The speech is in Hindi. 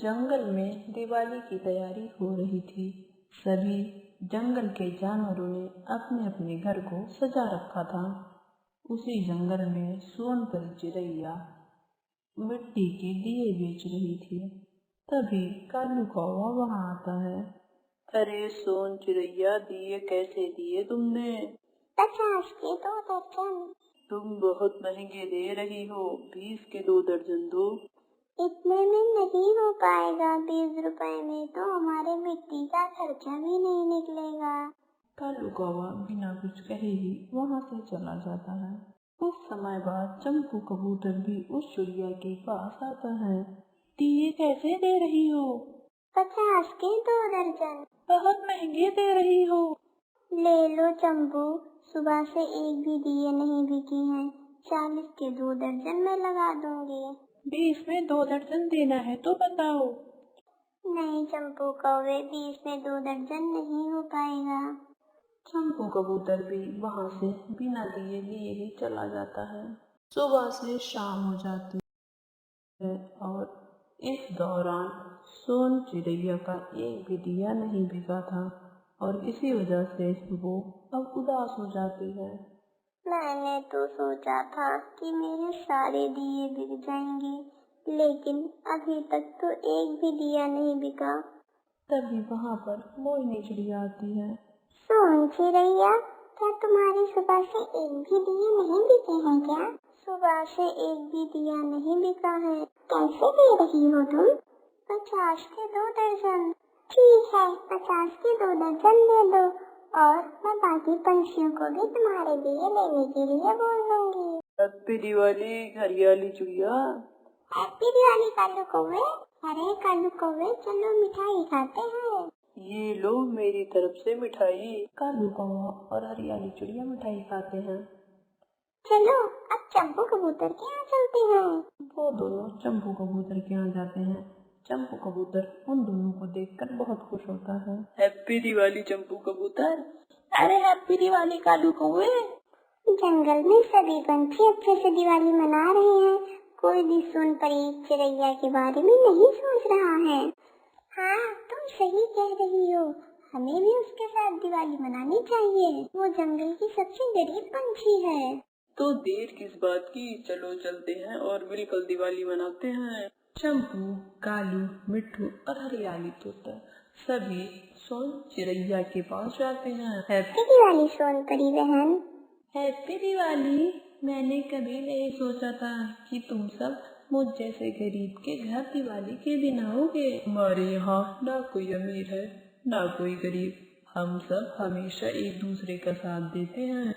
जंगल में दिवाली की तैयारी हो रही थी। सभी जंगल के जानवरों ने अपने अपने घर को सजा रखा था। उसी जंगल में सोनपरी चिड़ैया मिट्टी के दिए बेच रही थी। तभी कालू कौवा वहां आता है। अरे सोन चिड़ैया, दिए कैसे दिए तुमने? 50 के 2 दर्जन। तुम बहुत महंगे दे रही हो, 20 के 2 दर्जन दो। इतने में नहीं हो पाएगा, 20 रुपए में तो हमारे मिट्टी का खर्चा भी नहीं निकलेगा। कालू कौवा बिना कुछ कहे ही वहाँ से चला जाता है। कुछ समय बाद चंपू कबूतर भी उस चिड़िया के पास आता है। दिए कैसे दे रही हो? 50 के 2 दर्जन। बहुत महंगे दे रही हो। ले लो चंपू, सुबह से एक भी दिए नहीं बिकी हैं। 40 के 2 दर्जन मैं लगा दूंगी। 20 में 2 दर्जन देना है तो बताओ। नहीं चंपू कौवे, 20 में 2 दर्जन नहीं हो पाएगा। चंपू कबूतर भी वहाँ से बिना दिए लिए ही चला जाता है। सुबह से शाम हो जाती है और इस दौरान सोन चिड़ैया का एक भी दिया नहीं बिका था और इसी वजह से वो अब उदास हो जाती है। मैंने तो सोचा था कि मेरे सारे दिए बिक जाएंगे, लेकिन अभी तक तो एक भी दिया नहीं बिका। तभी वहाँ पर मोरनी चिड़िया आती है। सोन चिड़ैया, क्या तुम्हारी सुबह से एक भी दिए नहीं बिके हैं क्या? सुबह से एक भी दिया नहीं बिका है। कैसे दे रही हो तुम? 50 के 2 दर्जन। ठीक है, 50 के 2 दर्जन दे दो और मैं बाकी पंछियों को भी तुम्हारे दिए लेने के लिए बोल दूंगी। हैप्पी दिवाली हरियाली चिड़िया। हैप्पी दिवाली कालू कौवे। अरे कालू कौवे, चलो मिठाई खाते हैं। ये लो मेरी तरफ से मिठाई। कालू कौवा और हरियाली चिड़िया मिठाई खाते हैं। चलो अब चंपू कबूतर के यहाँ चलते हैं। वो दोनों चंपू कबूतर के यहाँ जाते हैं। चंपू कबूतर उन दोनों को देखकर बहुत खुश होता है। हैप्पी दिवाली चंपू कबूतर। अरे हैप्पी दिवाली कालू कौवे। जंगल में सभी पंछी अच्छे से दिवाली मना रहे हैं। कोई भी सोनपरी चिड़ैया के बारे में नहीं सोच रहा है। हाँ, तुम सही कह रही हो, हमें भी उसके साथ दिवाली मनानी चाहिए। वो जंगल की सबसे गरीब पंछी है। तो देर किस बात की, चलो चलते हैं और मिलकर दिवाली मनाते हैं। चंपू, कालू, मिट्ठू और हरियाली तोता सभी सोन चिड़ैया के पास जाते हैं। हैप्पी दिवाली सोनपरी बहन। हैप्पी दिवाली। मैंने कभी नहीं सोचा था कि तुम सब मुझ जैसे गरीब के घर दिवाली के दिन आओगे। हमारे यहाँ ना कोई अमीर है ना कोई गरीब, हम सब हमेशा एक दूसरे का साथ देते हैं।